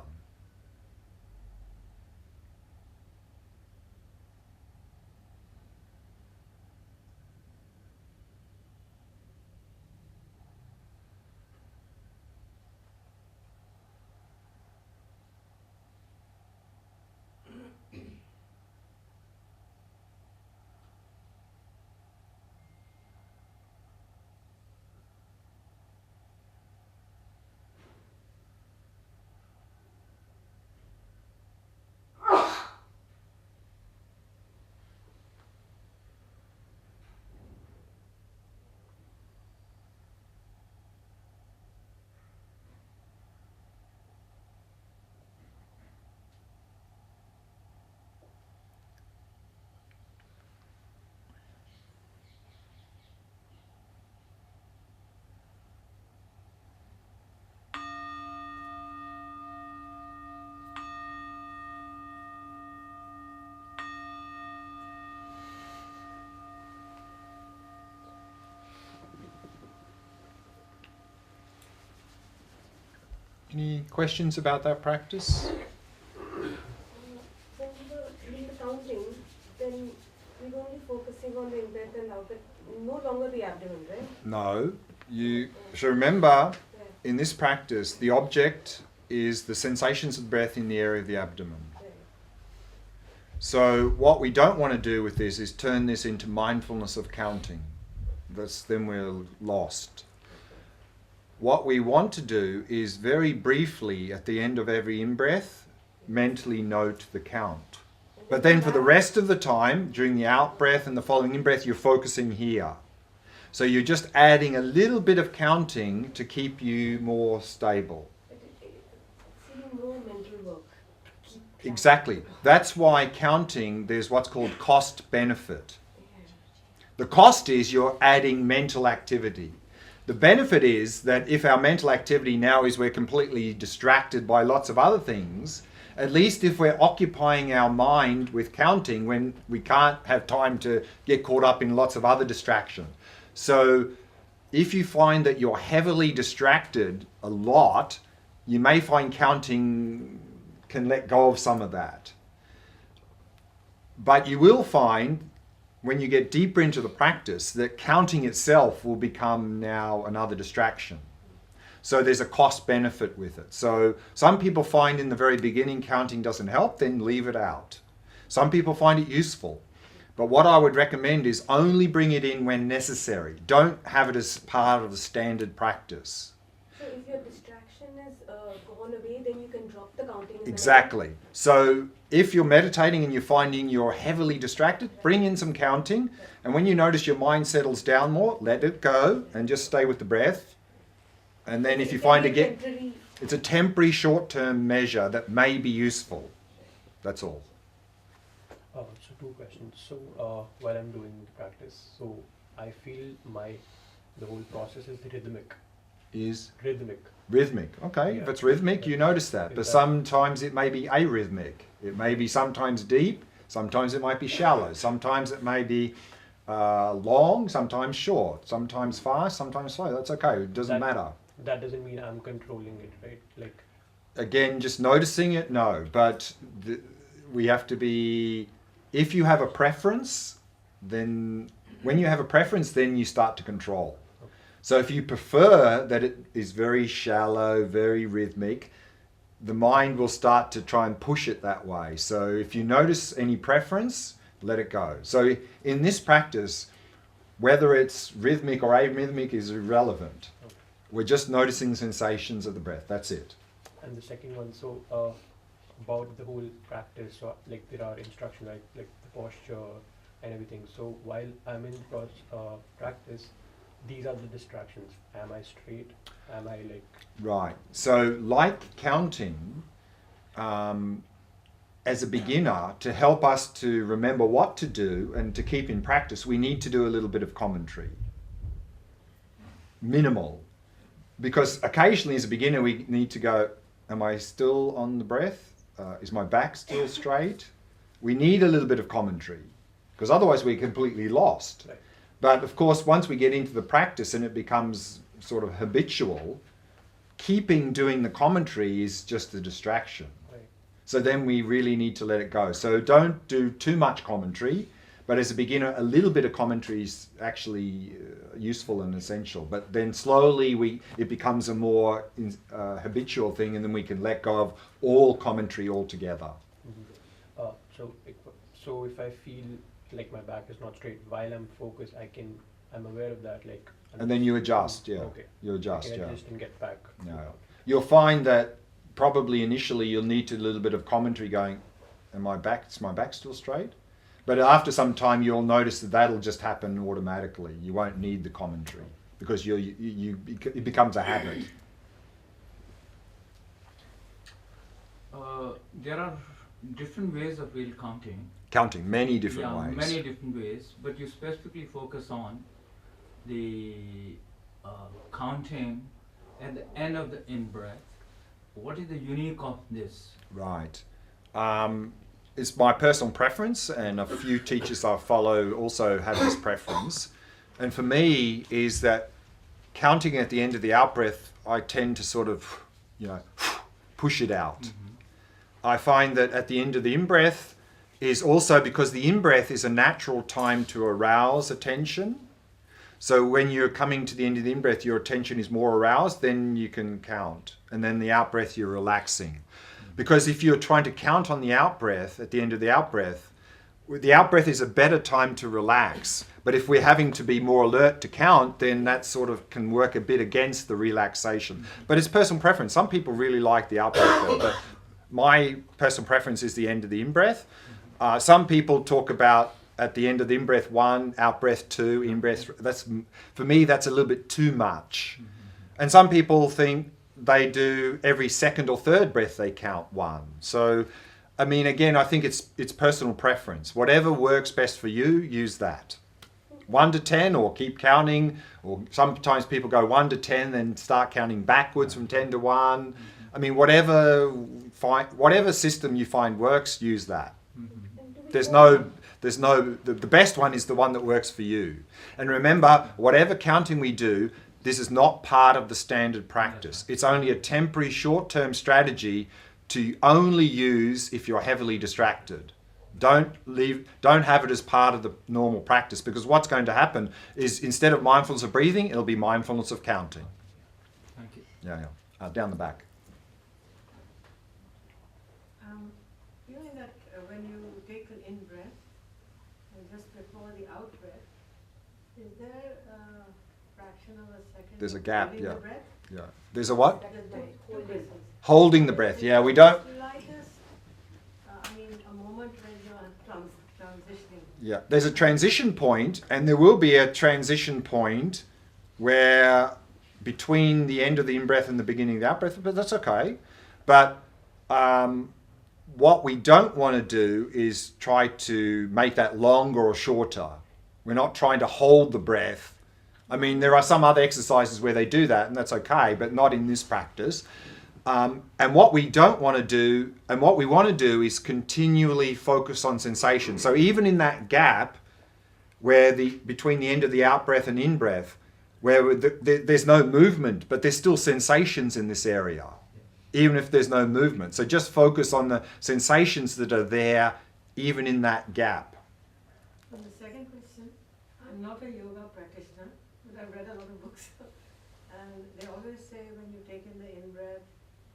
Any questions about that practice? When in the counting, then we're only focusing on the in-breath and out-breath, no longer the abdomen, right? No. You should remember, in this practice, the object is the sensations of the breath in the area of the abdomen. So what we don't want to do with this is turn this into mindfulness of counting. Then we're lost. What we want to do is very briefly at the end of every in-breath, mentally note the count. But then for the rest of the time, during the out breath and the following in breath, you're focusing here. So you're just adding a little bit of counting to keep you more stable. It's even more mental work. Exactly. That's why counting, there's what's called cost benefit. The cost is you're adding mental activity. The benefit is that if our mental activity now is we're completely distracted by lots of other things, at least if we're occupying our mind with counting when we can't have time to get caught up in lots of other distractions. So if you find that you're heavily distracted a lot, you may find counting can let go of some of that. But you will find when you get deeper into the practice that counting itself will become now another distraction. So there's a cost benefit with it. So some people find in the very beginning counting doesn't help, then leave it out. Some people find it useful. But what I would recommend is only bring it in when necessary. Don't have it as part of the standard practice. So if your distraction is gone away, then you can drop the counting. Exactly. So if you're meditating and you're finding you're heavily distracted, bring in some counting. And when you notice your mind settles down more, let it go and just stay with the breath. And then if you find again, it's a temporary short-term measure that may be useful. That's all. So two questions. So while I'm doing the practice, so I feel the whole process is rhythmic. Is? Rhythmic. Rhythmic. Okay, Yeah. if it's rhythmic, you notice that. But sometimes it may be arrhythmic. It may be sometimes deep, sometimes it might be shallow, sometimes it may be long, sometimes short, sometimes fast, sometimes slow. That's okay, it doesn't matter. That doesn't mean I'm controlling it, right? Like, again, just noticing it, no. But we have to be, if you have a preference, then when you have a preference, then you start to control. okay. So if you prefer that it is very shallow, very rhythmic, the mind will start to try and push it that way. So if you notice any preference, let it go. So in this practice, whether it's rhythmic or arrhythmic is irrelevant. Okay. We're just noticing sensations of the breath. That's it. And the second one, so about the whole practice, so like there are instructions, like the posture and everything. So while I'm in practice, these are the distractions. Am I straight? Am I like... Right. So like counting, as a beginner, to help us to remember what to do and to keep in practice, we need to do a little bit of commentary. Minimal. Because occasionally as a beginner we need to go, am I still on the breath? Is my back still straight? We need a little bit of commentary because otherwise we're completely lost. Right. But of course, once we get into the practice and it becomes sort of habitual, keeping doing the commentary is just a distraction. Right. So then we really need to let it go. So don't do too much commentary, but as a beginner, a little bit of commentary is actually useful and essential. But then slowly it becomes a more habitual thing, and then we can let go of all commentary altogether. Mm-hmm. So if I feel like my back is not straight while I'm focused, I'm aware of that, like. And then you adjust, yeah. Okay. You adjust, yeah. Adjust and get back. No. You'll find that probably initially you'll need a little bit of commentary going, is my back still straight? But after some time you'll notice that that'll just happen automatically. You won't need the commentary because it becomes a habit. There are different ways of wheel counting. Counting, many different ways. Many different ways, but you specifically focus on the counting at the end of the in-breath. What is the unique of this? Right. It's my personal preference, and a few teachers I follow also have this preference. And for me is that counting at the end of the out-breath, I tend to sort of, push it out. Mm-hmm. I find that at the end of the in-breath is also because the in-breath is a natural time to arouse attention. So when you're coming to the end of the in-breath, your attention is more aroused, then you can count. And then the out-breath, you're relaxing. Because if you're trying to count on the out-breath, at the end of the out-breath is a better time to relax. But if we're having to be more alert to count, then that sort of can work a bit against the relaxation. But it's personal preference. Some people really like the out-breath, but my personal preference is the end of the in-breath. Some people talk about at the end of the in-breath 1, out-breath 2, in-breath. For me, that's a little bit too much. And some people think they do every second or third breath they count 1. So, I mean, again, I think it's personal preference. Whatever works best for you, use that. 1 to 10, or keep counting, or sometimes people go 1 to 10, then start counting backwards from 10 to 1. I mean, whatever system you find works, use that. The best one is the one that works for you. And remember, whatever counting we do, this is not part of the standard practice. It's only a temporary short-term strategy to only use if you're heavily distracted. Don't have it as part of the normal practice, because what's going to happen is instead of mindfulness of breathing, it'll be mindfulness of counting. Thank you. Yeah. Down the back. Feeling that when you take an in-breath and just before the out-breath, is there a fraction of a second? There's a gap, holding yeah. the breath? Yeah. There's a what? That is my holding. Holding the breath. Yeah, we don't. Like this, a moment when you are transitioning. Yeah, there's a transition point, and there will be a transition point where between the end of the in-breath and the beginning of the out-breath, but that's okay. But what we don't want to do is try to make that longer or shorter. We're not trying to hold the breath. I mean, there are some other exercises where they do that, and that's okay, but not in this practice. And what we don't want to do, and what we want to do, is continually focus on sensation. So even in that gap, where between the end of the out-breath and in-breath, where there's no movement, but there's still sensations in this area, even if there's no movement. So just focus on the sensations that are there, even in that gap. And the second question, I'm not a yoga practitioner, but I've read a lot of books. And they always say when you take in the in-breath,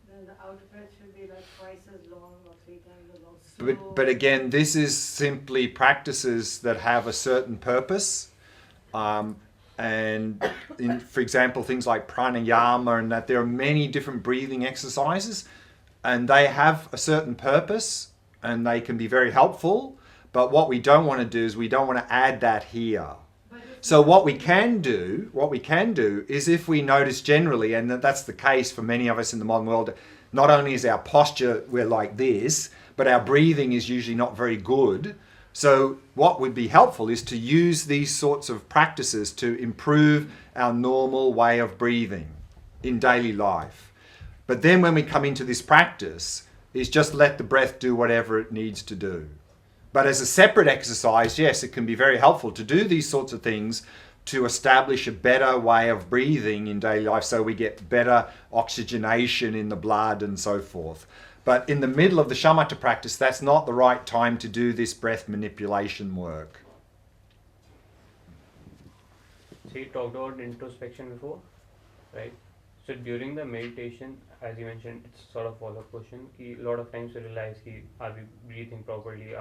then the out-breath should be like twice as long or 3 times as long. But again, this is simply practices that have a certain purpose. And for example, things like pranayama, and that there are many different breathing exercises, and they have a certain purpose, and they can be very helpful. But what we don't want to do is we don't want to add that here. So what we can do is, if we notice generally, and that's the case for many of us in the modern world, not only is our posture, we're like this, but our breathing is usually not very good. So what would be helpful is to use these sorts of practices to improve our normal way of breathing in daily life. But then when we come into this practice, is just let the breath do whatever it needs to do. But as a separate exercise, yes, it can be very helpful to do these sorts of things to establish a better way of breathing in daily life, so we get better oxygenation in the blood and so forth. But in the middle of the shamatha practice, that's not the right time to do this breath manipulation work. So you talked about introspection before, right? So during the meditation, as you mentioned, it's sort of follow-up question. A lot of times we realize, are we breathing properly?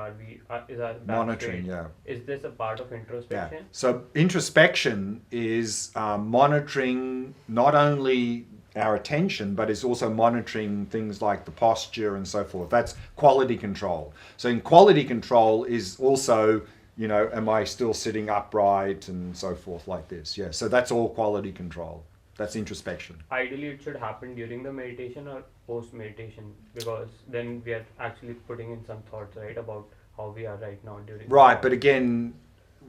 Is our back Monitoring, straight? yeah. Is this a part of introspection? Yeah. So introspection is monitoring not only our attention, but it's also monitoring things like the posture and so forth. That's quality control. So in quality control is also, am I still sitting upright and so forth like this? Yeah. So that's all quality control. That's introspection. Ideally, it should happen during the meditation or post-meditation, because then we are actually putting in some thoughts, right, about how we are right now during. Right, but again,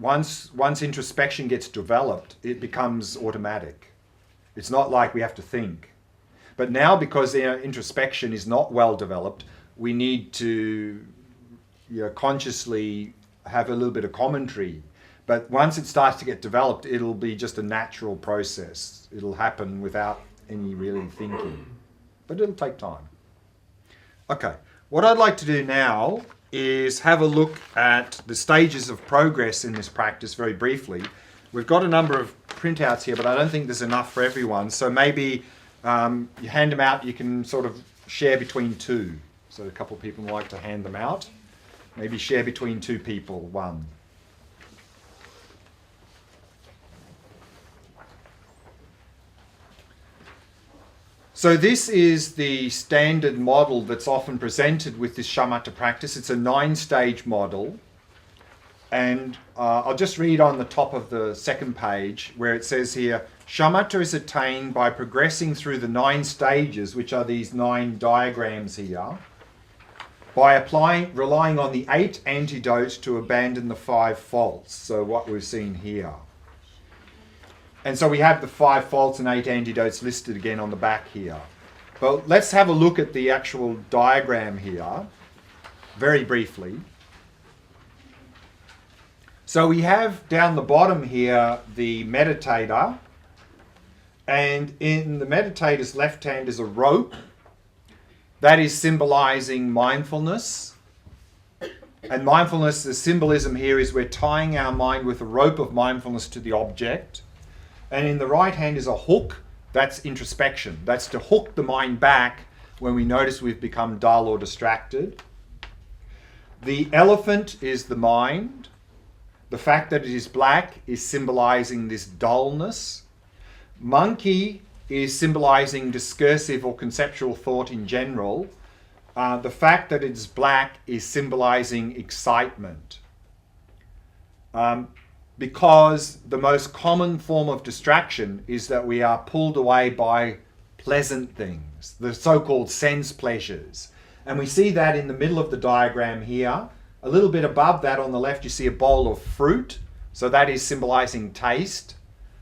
once introspection gets developed, it becomes automatic. It's not like we have to think. But now, because introspection is not well developed, we need to consciously have a little bit of commentary. But once it starts to get developed, it'll be just a natural process. It'll happen without any really thinking. But it'll take time. Okay, what I'd like to do now is have a look at the stages of progress in this practice very briefly. We've got a number of printouts here, but I don't think there's enough for everyone. So maybe you hand them out, you can sort of share between two. So a couple of people like to hand them out. Maybe share between two people, one. So this is the standard model that's often presented with this Shamatha practice. It's a 9-stage model. And I'll just read on the top of the second page where it says here, Shamatha is attained by progressing through the 9 stages, which are these 9 diagrams here, by relying on the 8 antidotes to abandon the 5 faults. So what we've seen here. And so we have the 5 faults and 8 antidotes listed again on the back here. But let's have a look at the actual diagram here, very briefly. So we have down the bottom here the meditator, and in the meditator's left hand is a rope. That is symbolizing mindfulness. And mindfulness, the symbolism here is we're tying our mind with a rope of mindfulness to the object. And in the right hand is a hook. That's introspection. That's to hook the mind back when we notice we've become dull or distracted. The elephant is the mind. The fact that it is black is symbolizing this dullness. Monkey is symbolizing discursive or conceptual thought in general. The fact that it's black is symbolizing excitement. Because the most common form of distraction is that we are pulled away by pleasant things, the so-called sense pleasures. And we see that in the middle of the diagram here. A little bit above that on the left you see a bowl of fruit, so that is symbolizing taste.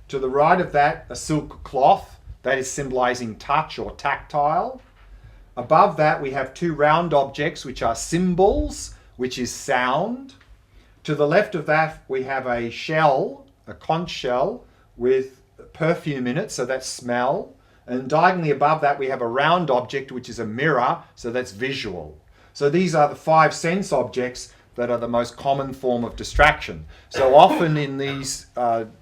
To the right of that, a silk cloth, that is symbolizing touch or tactile. Above that we have 2 round objects which are symbols, which is sound. To the left of that we have a shell, a conch shell with perfume in it, so that's smell. And diagonally above that we have a round object which is a mirror, so that's visual. So these are the 5 sense objects that are the most common form of distraction. So often in these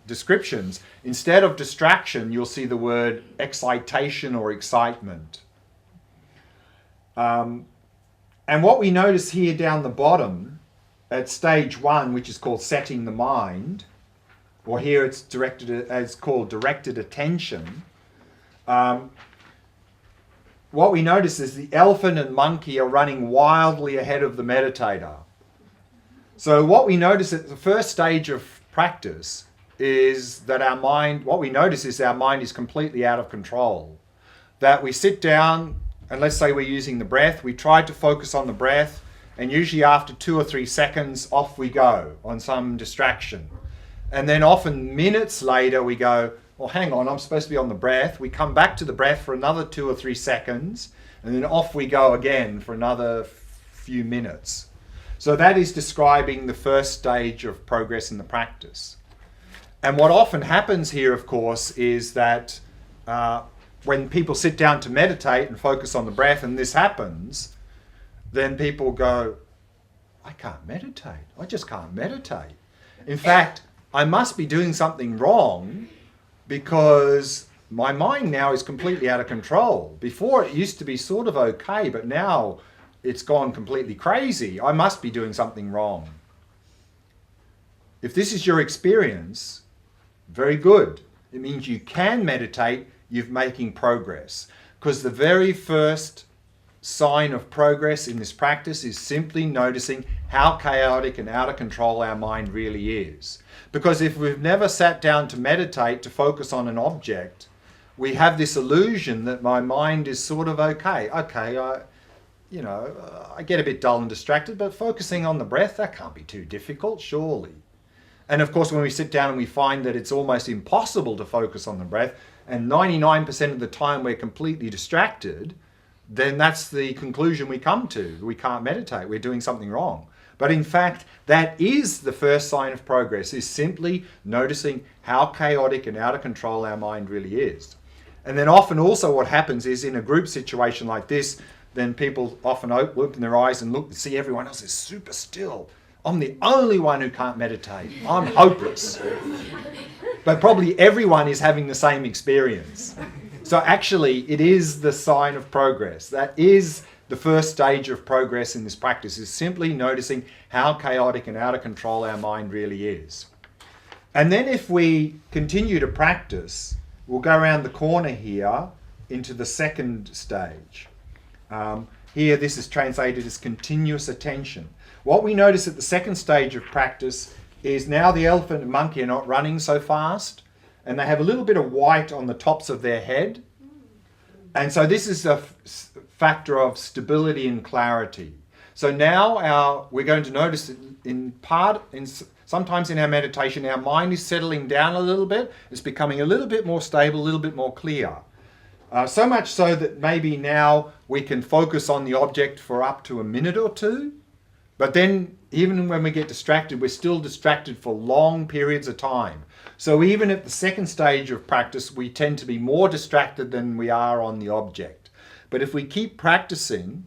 descriptions, instead of distraction, you'll see the word excitation or excitement. And what we notice here down the bottom, at stage 1, which is called setting the mind, or here it's called directed attention, what we notice is the elephant and monkey are running wildly ahead of the meditator. So what we notice at the first stage of practice is that our mind is completely out of control. That we sit down, and let's say we're using the breath, we try to focus on the breath, and usually after 2 or 3 seconds, off we go on some distraction. And then often minutes later we go, well, hang on, I'm supposed to be on the breath. We come back to the breath for another 2 or 3 seconds, and then off we go again for another few minutes. So that is describing the first stage of progress in the practice. And what often happens here, of course, is that when people sit down to meditate and focus on the breath, and this happens, then people go, I can't meditate. I just can't meditate. In fact, I must be doing something wrong because my mind now is completely out of control. Before it used to be sort of okay, but now it's gone completely crazy. I must be doing something wrong. If this is your experience, very good. It means you can meditate, you're making progress. Because the very first sign of progress in this practice is simply noticing how chaotic and out of control our mind really is. Because if we've never sat down to meditate, to focus on an object, we have this illusion that my mind is sort of okay. I get a bit dull and distracted, but focusing on the breath, that can't be too difficult, surely. And of course, when we sit down and we find that it's almost impossible to focus on the breath, and 99% of the time we're completely distracted, then that's the conclusion we come to. We can't meditate, we're doing something wrong. But in fact, that is the first sign of progress, is simply noticing how chaotic and out of control our mind really is. And then often also what happens is in a group situation like this, then people often open their eyes and look and see everyone else is super still. I'm the only one who can't meditate. I'm hopeless. But probably everyone is having the same experience. So actually, it is the sign of progress. That is the first stage of progress in this practice, is simply noticing how chaotic and out of control our mind really is. And then if we continue to practice, we'll go around the corner here into the second stage. Here, this is translated as continuous attention. What we notice at the second stage of practice is now the elephant and monkey are not running so fast, and they have a little bit of white on the tops of their head. And so this is a factor of stability and clarity. So now we're going to notice that sometimes in our meditation, our mind is settling down a little bit. It's becoming a little bit more stable, a little bit more clear. So much so that maybe now we can focus on the object for up to a minute or two. But then even when we get distracted, we're still distracted for long periods of time. So even at the second stage of practice, we tend to be more distracted than we are on the object. But if we keep practicing,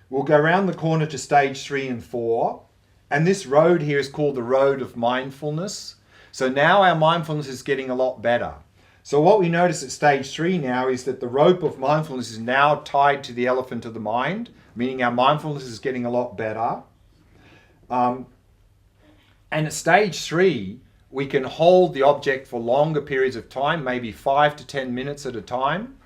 we'll go around the corner to stage 3 and 4. And this road here is called the Road of Mindfulness. So now our mindfulness is getting a lot better. So what we notice at stage 3 now is that the rope of mindfulness is now tied to the elephant of the mind, meaning our mindfulness is getting a lot better. And at stage 3, we can hold the object for longer periods of time, maybe 5 to 10 minutes at a time.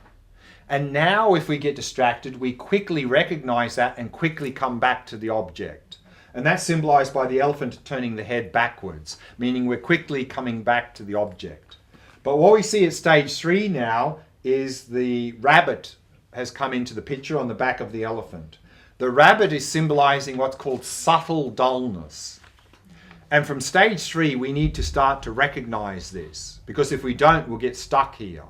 And now if we get distracted, we quickly recognize that and quickly come back to the object. And that's symbolized by the elephant turning the head backwards, meaning we're quickly coming back to the object. But what we see at stage 3 now is the rabbit has come into the picture on the back of the elephant. The rabbit is symbolizing what's called subtle dullness. And from stage 3, we need to start to recognize this, because if we don't, we'll get stuck here.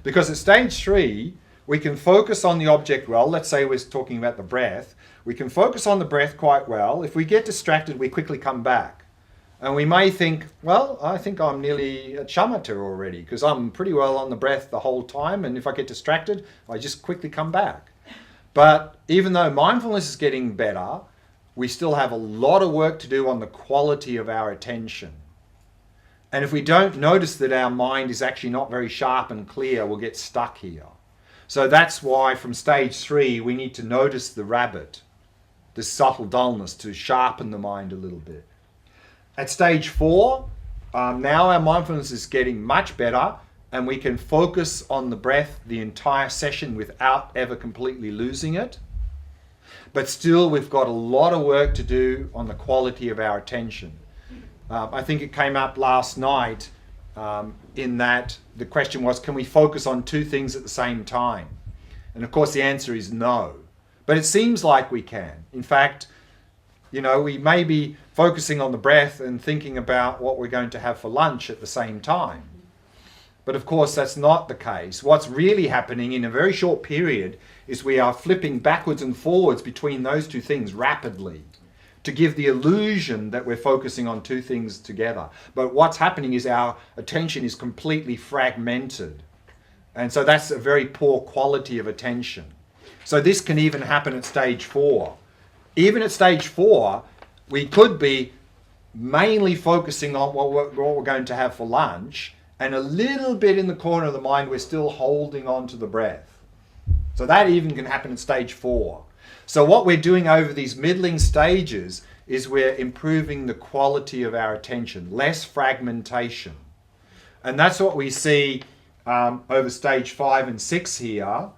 Because at stage 3, we can focus on the object well. Let's say we're talking about the breath. We can focus on the breath quite well. If we get distracted, we quickly come back. And we may think, well, I think I'm nearly at Shamatha already, because I'm pretty well on the breath the whole time, and if I get distracted, I just quickly come back. But even though mindfulness is getting better, we still have a lot of work to do on the quality of our attention. And if we don't notice that our mind is actually not very sharp and clear, we'll get stuck here. So that's why from stage 3, we need to notice the rabbit, the subtle dullness, to sharpen the mind a little bit. At stage 4, now our mindfulness is getting much better, and we can focus on the breath the entire session without ever completely losing it. But still, we've got a lot of work to do on the quality of our attention. I think it came up last night in that the question was, can we focus on 2 things at the same time? And of course the answer is no. But it seems like we can. In fact, we may be focusing on the breath and thinking about what we're going to have for lunch at the same time. But of course that's not the case. What's really happening in a very short period is we are flipping backwards and forwards between those 2 things rapidly to give the illusion that we're focusing on 2 things together. But what's happening is our attention is completely fragmented. And so that's a very poor quality of attention. So this can even happen at stage 4. Even at stage 4, we could be mainly focusing on what we're going to have for lunch, and a little bit in the corner of the mind we're still holding on to the breath. So that even can happen at stage 4. So what we're doing over these middling stages is we're improving the quality of our attention, less fragmentation. And that's what we see over stage 5 and 6 here,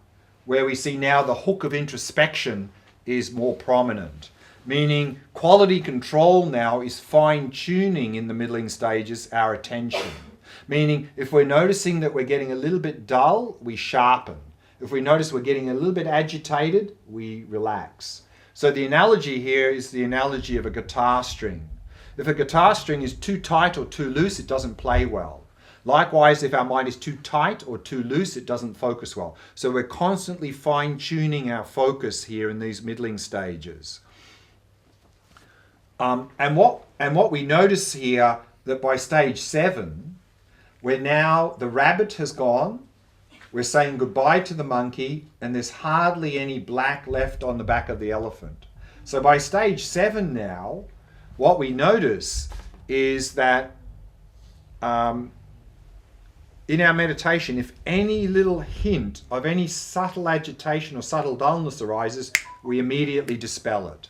where we see now the hook of introspection is more prominent, meaning quality control now is fine-tuning in the middling stages our attention. Meaning if we're noticing that we're getting a little bit dull, we sharpen. If we notice we're getting a little bit agitated, we relax. So the analogy here is the analogy of a guitar string. If a guitar string is too tight or too loose, it doesn't play well. Likewise, if our mind is too tight or too loose, it doesn't focus well. So we're constantly fine-tuning our focus here in these middling stages. And what we notice here, that by stage 7, where now the rabbit has gone, we're saying goodbye to the monkey, and there's hardly any black left on the back of the elephant. So by stage 7 now, what we notice is that in our meditation, if any little hint of any subtle agitation or subtle dullness arises, we immediately dispel it.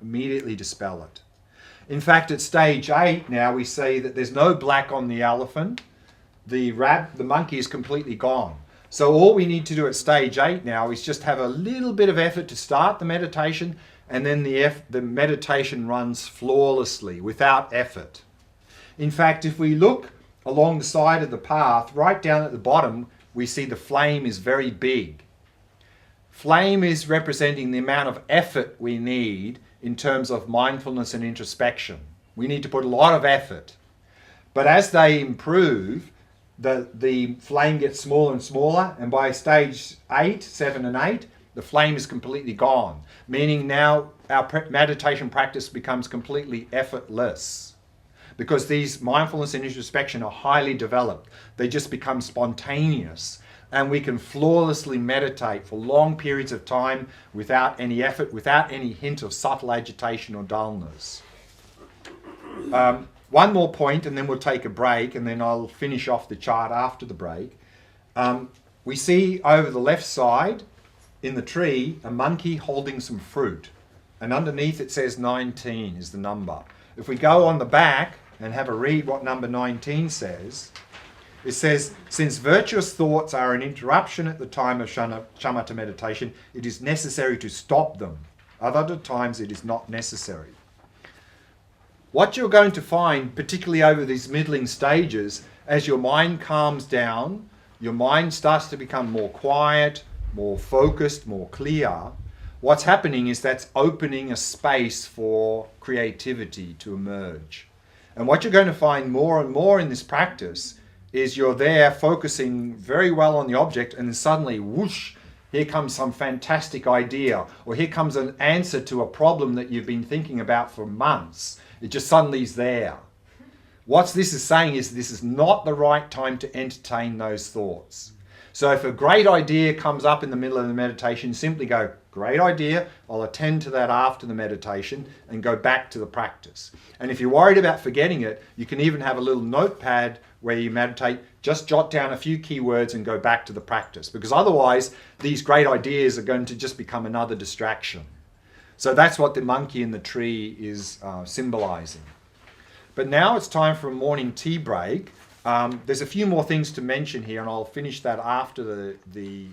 Immediately dispel it. In fact, at stage 8 now, we see that there's no black on the elephant. The monkey is completely gone. So all we need to do at stage 8 now is just have a little bit of effort to start the meditation, and then the meditation runs flawlessly without effort. In fact, if we look along the side of the path, right down at the bottom, we see the flame is very big. Flame is representing the amount of effort we need in terms of mindfulness and introspection. We need to put a lot of effort. But as they improve, the flame gets smaller and smaller, and by stage 8, 7 and 8, the flame is completely gone, meaning now our meditation practice becomes completely effortless. Because these mindfulness and introspection are highly developed. They just become spontaneous, and we can flawlessly meditate for long periods of time without any effort, without any hint of subtle agitation or dullness. One more point and then we'll take a break, and then I'll finish off the chart after the break. We see over the left side in the tree a monkey holding some fruit, and underneath it says 19 is the number. If we go on the back and have a read what number 19 says, it says, since virtuous thoughts are an interruption at the time of shamatha meditation, it is necessary to stop them. Other times it is not necessary. What you're going to find, particularly over these middling stages, as your mind calms down, your mind starts to become more quiet, more focused, more clear, what's happening is that's opening a space for creativity to emerge. And what you're going to find more and more in this practice is you're there focusing very well on the object, and then suddenly, whoosh, here comes some fantastic idea, or here comes an answer to a problem that you've been thinking about for months. It just suddenly is there. What this is saying is this is not the right time to entertain those thoughts. So if a great idea comes up in the middle of the meditation, simply go, great idea, I'll attend to that after the meditation, and go back to the practice. And if you're worried about forgetting it, you can even have a little notepad where you meditate, just jot down a few keywords and go back to the practice, because otherwise these great ideas are going to just become another distraction. So that's what the monkey in the tree is symbolizing. But now it's time for a morning tea break. There's a few more things to mention here, and I'll finish that after the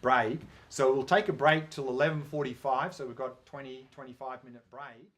break. So we'll take a break till 11:45, so we've got 25-minute break.